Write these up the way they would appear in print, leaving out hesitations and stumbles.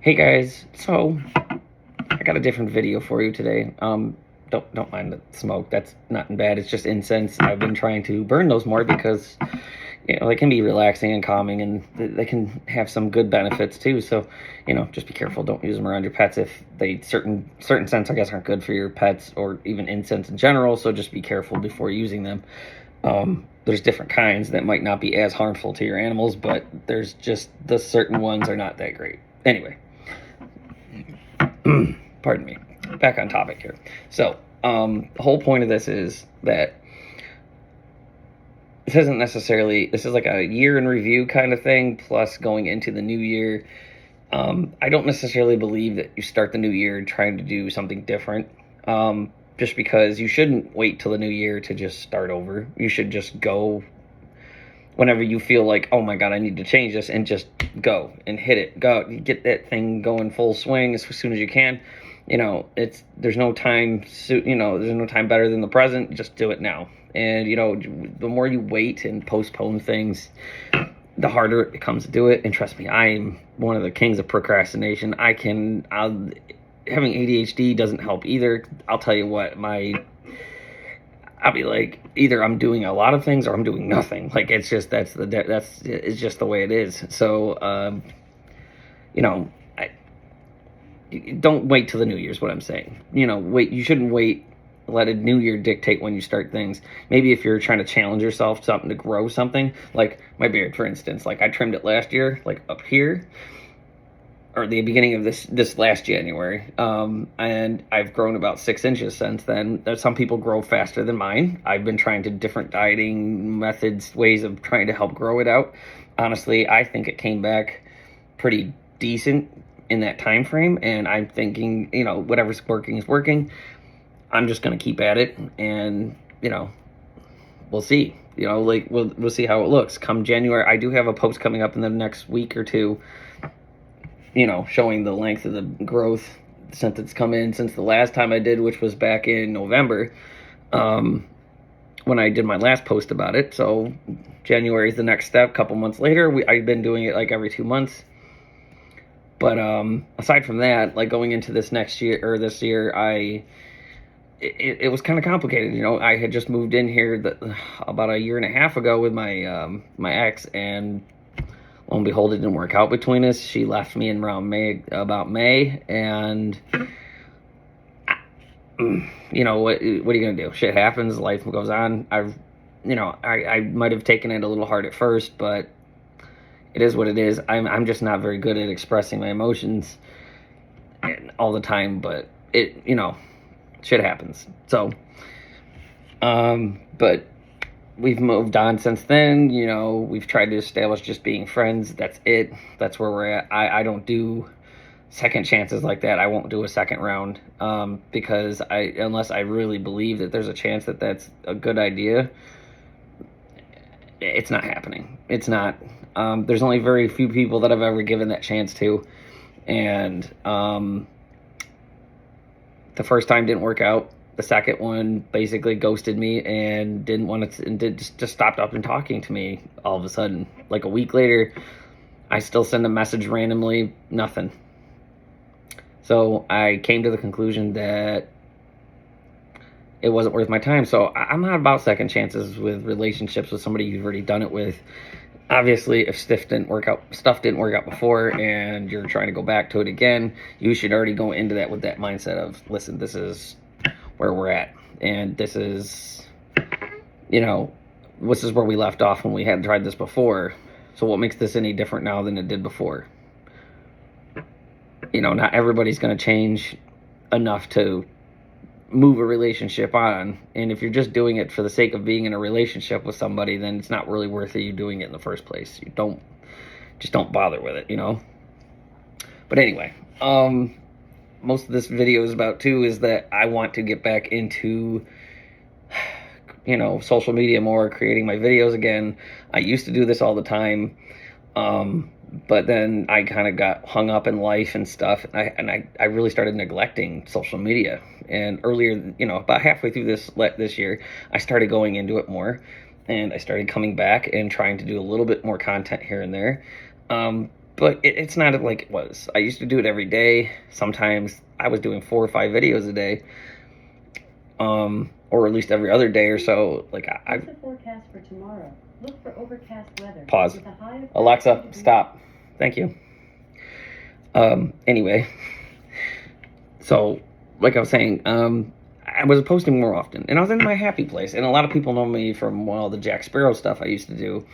Hey guys, so I got a different video for you today. Don't mind the smoke. That's not bad. It's just incense. I've been trying to burn those more because they can be relaxing and calming, and they can have some good benefits too. So just be careful. Don't use them around your pets if they certain scents I guess aren't good for your pets or even incense in general. So just be careful before using them. There's different kinds that might not be as harmful to your animals, but there's just the certain ones are not that great. Anyway. Pardon me. Back on topic here. So, the whole point of this is that this is like a year in review kind of thing, plus going into the new year. I don't necessarily believe that you start the new year trying to do something different. Just because you shouldn't wait till the new year to just start over. You should just go whenever you feel like, oh my God, I need to change this, and just go and hit it. Go, get that thing going full swing as soon as you can. There's no time. There's no time better than the present. Just do it now. And the more you wait and postpone things, the harder it becomes to do it. And trust me, I'm one of the kings of procrastination. Having ADHD doesn't help either. I'll tell you what, I'll be like, either I'm doing a lot of things or I'm doing nothing. Like, it's just it's just the way it is. So don't wait till the new year's what I'm saying. You shouldn't wait. Let a new year dictate when you start things. Maybe if you're trying to challenge yourself, something to grow something, like my beard, for instance. Like, I trimmed it last year, like up here, or the beginning of this last January, and I've grown about 6 inches since then. Some people grow faster than mine. I've been trying to different dieting methods, ways of trying to help grow it out. Honestly, I think it came back pretty decent in that time frame, and I'm thinking, whatever's working is working. I'm just gonna keep at it, and we'll see. We'll see how it looks come January. I do have a post coming up in the next week or two, showing the length of the growth since it's come in since the last time I did, which was back in November, when I did my last post about it. So January is the next step. A couple months later, I've been doing it like every 2 months. But aside from that, like going into this year, it was kind of complicated. I had just moved in here about a year and a half ago with my my ex, and lo and behold, it didn't work out between us. She left me in around May, and what are you gonna do? Shit happens. Life goes on. I might have taken it a little hard at first, but it is what it is. I'm just not very good at expressing my emotions all the time, but shit happens. So, but we've moved on since then. We've tried to establish just being friends. That's it. That's where we're at. I don't do second chances like that. I won't do a second round, because unless I really believe that there's a chance that that's a good idea, it's not happening. It's not. There's only very few people that I've ever given that chance to, and the first time didn't work out. The second one basically ghosted me and didn't want to, and just stopped up and talking to me all of a sudden. Like a week later, I still send a message randomly, nothing. So I came to the conclusion that it wasn't worth my time. So I'm not about second chances with relationships with somebody you've already done it with. Obviously, if stuff didn't work out before, and you're trying to go back to it again, you should already go into that with that mindset of, listen, this is where we're at, and this is where we left off when we had tried this before. So what makes this any different now than it did before? Not everybody's going to change enough to move a relationship on, and if you're just doing it for the sake of being in a relationship with somebody, then it's not really worth you doing it in the first place. Don't bother with it. But anyway, most of this video is about too is that I want to get back into social media more, creating my videos again. I used to do this all the time, but then I kind of got hung up in life and stuff, and I really started neglecting social media. And earlier, about halfway through this year, I started going into it more, and I started coming back and trying to do a little bit more content here and there. but it's not like it was. I used to do it every day. Sometimes I was doing 4 or 5 videos a day, or at least every other day or so. Like What's the forecast for tomorrow? Look for overcast weather. Pause. With a high of Alexa, stop. Thank you. Anyway, so like I was saying, I was posting more often, and I was in my happy place. And a lot of people know me from the Jack Sparrow stuff I used to do.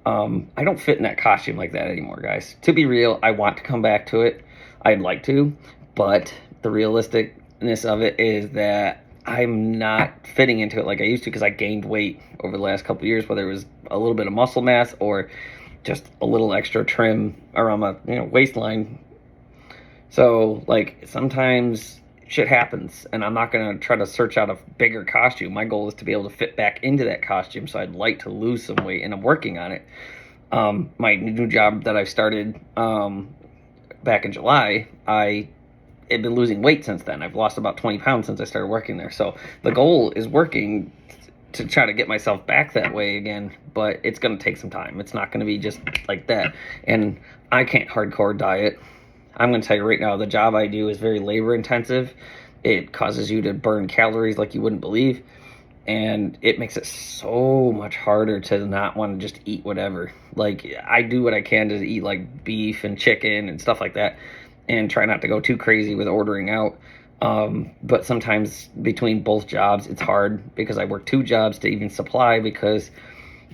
I don't fit in that costume like that anymore, guys. To be real, I want to come back to it. I'd like to, but the realisticness of it is that I'm not fitting into it like I used to because I gained weight over the last couple of years, whether it was a little bit of muscle mass or just a little extra trim around my waistline. So like sometimes shit happens, and I'm not gonna try to search out a bigger costume. My goal is to be able to fit back into that costume, so I'd like to lose some weight, and I'm working on it. My new job that I started back in July, I have been losing weight since then. I've lost about 20 pounds since I started working there. So the goal is working to try to get myself back that way again, but it's going to take some time. It's not going to be just like that. And I can't hardcore diet. I'm going to tell you right now, the job I do is very labor intensive. It causes you to burn calories like you wouldn't believe. And it makes it so much harder to not want to just eat whatever. Like, I do what I can to eat like beef and chicken and stuff like that, and try not to go too crazy with ordering out. But sometimes between both jobs, it's hard because I work 2 jobs to even supply, because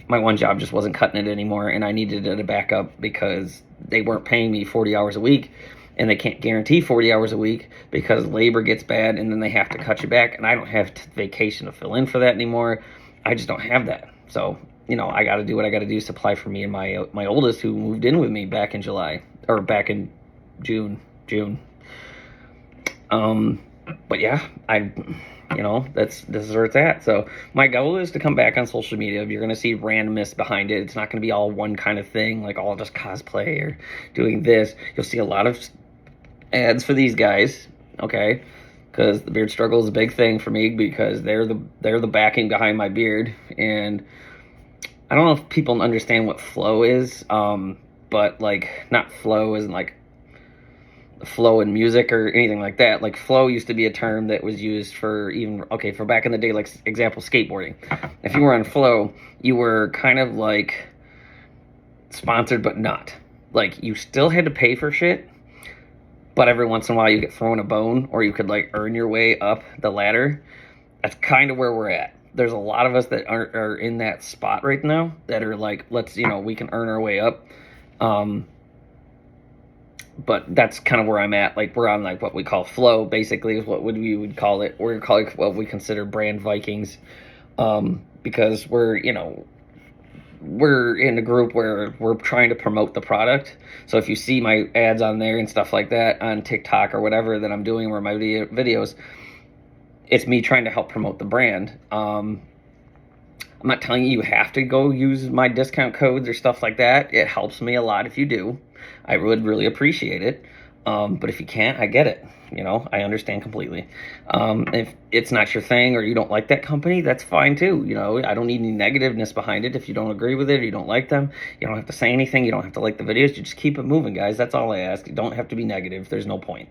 my one job just wasn't cutting it anymore, and I needed it to back up because they weren't paying me 40 hours a week, and they can't guarantee 40 hours a week because labor gets bad, and then they have to cut you back, and I don't have vacation to fill in for that anymore. I just don't have that. So, I got to do what I got to do, supply for me and my oldest, who moved in with me back in July, or back in June. But yeah, this is where it's at. So my goal is to come back on social media. You're going to see randomness behind it. It's not going to be all one kind of thing, like all just cosplay or doing this. You'll see a lot of ads for these guys, okay? Because the beard struggle is a big thing for me, because they're the backing behind my beard. And I don't know if people understand what flow is, but like, not flow isn't like flow in music or anything like that. Like, flow used to be a term that was used for for back in the day, like example, skateboarding. If you were on flow, you were kind of like sponsored but not. Like, you still had to pay for shit, but every once in a while you get thrown a bone, or you could like earn your way up the ladder. That's kind of where we're at. There's a lot of us that are in that spot right now that are like, we can earn our way up. But that's kind of where I'm at. Like, we're on like what we call flow, basically, is what we would call it. We're calling what we consider brand Vikings, because we're in a group where we're trying to promote the product. So if you see my ads on there and stuff like that on TikTok or whatever that I'm doing, or my videos, it's me trying to help promote the brand. I'm not telling you have to go use my discount codes or stuff like that. It helps me a lot if you do. I would really appreciate it. But if you can't, I get it. I understand completely. If it's not your thing, or you don't like that company, that's fine too. I don't need any negativeness behind it. If you don't agree with it, or you don't like them, you don't have to say anything. You don't have to like the videos. You just keep it moving, guys. That's all I ask. You don't have to be negative. There's no point.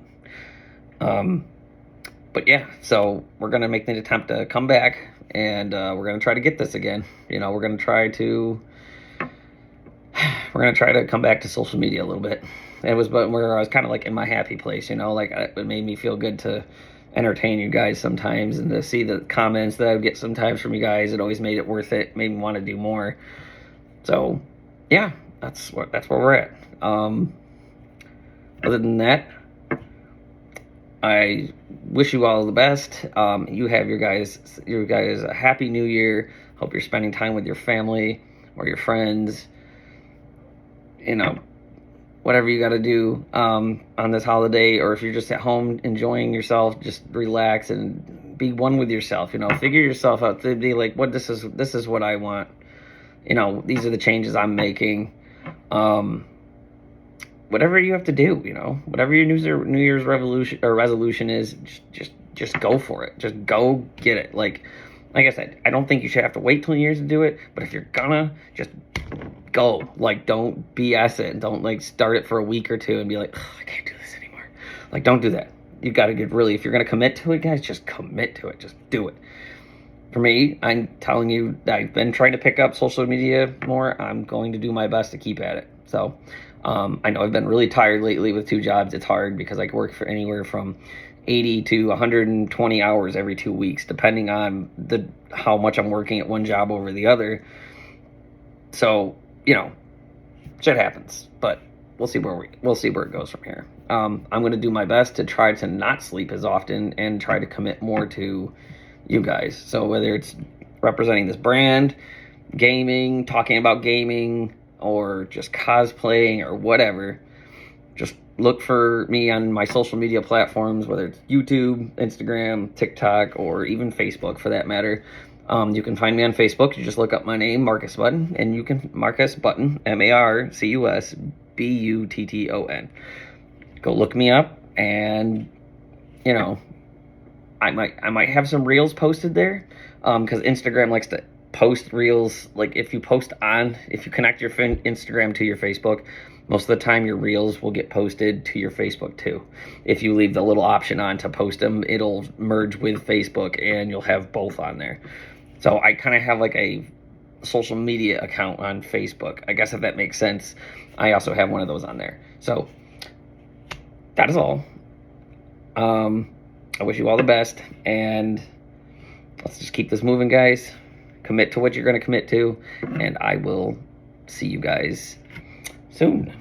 But yeah, so we're going to make the attempt to come back, and we're going to try to get this again. We're going to try to come back to social media a little bit. It was where I was kind of like in my happy place, like it made me feel good to entertain you guys sometimes, and to see the comments that I would get sometimes from you guys. It always made it worth it, made me want to do more. So yeah, that's where we're at. Other than that, I wish you all the best. You have your guys a happy new year. Hope you're spending time with your family or your friends. Whatever you got to do on this holiday, or if you're just at home enjoying yourself, just relax and be one with yourself. Figure yourself out to be like, this is what I want. These are the changes I'm making. Whatever you have to do, whatever your New Year's resolution is, just go for it. Just go get it. Like I said, I don't think you should have to wait till New Year's to do it, but if you're gonna, just go. Like, don't BS it. Don't like start it for a week or two and be like, I can't do this anymore. Like, don't do that. You got to get really, if you're going to commit to it, guys, just commit to it. Just do it. For me, I'm telling you, I've been trying to pick up social media more. I'm going to do my best to keep at it. So I know I've been really tired lately with 2 jobs. It's hard because I work for anywhere from 80 to 120 hours every 2 weeks, depending on how much I'm working at one job over the other. So, shit happens, but we'll see where it goes from here. I'm going to do my best to try to not sleep as often and try to commit more to you guys. So whether it's representing this brand, gaming, talking about gaming, or just cosplaying or whatever, just look for me on my social media platforms, whether it's YouTube, Instagram, TikTok, or even Facebook for that matter. You can find me on Facebook. You just look up my name, Marcus Button, and you can Marcus Button, MarcusButton. Go look me up, and I might have some reels posted there, because Instagram likes to post reels. Like if you connect your Instagram to your Facebook, most of the time your reels will get posted to your Facebook too. If you leave the little option on to post them, it'll merge with Facebook and you'll have both on there. So I kind of have like a social media account on Facebook, I guess, if that makes sense. I also have one of those on there. So that is all. I wish you all the best, and let's just keep this moving, guys. Commit to what you're going to commit to, and I will see you guys soon.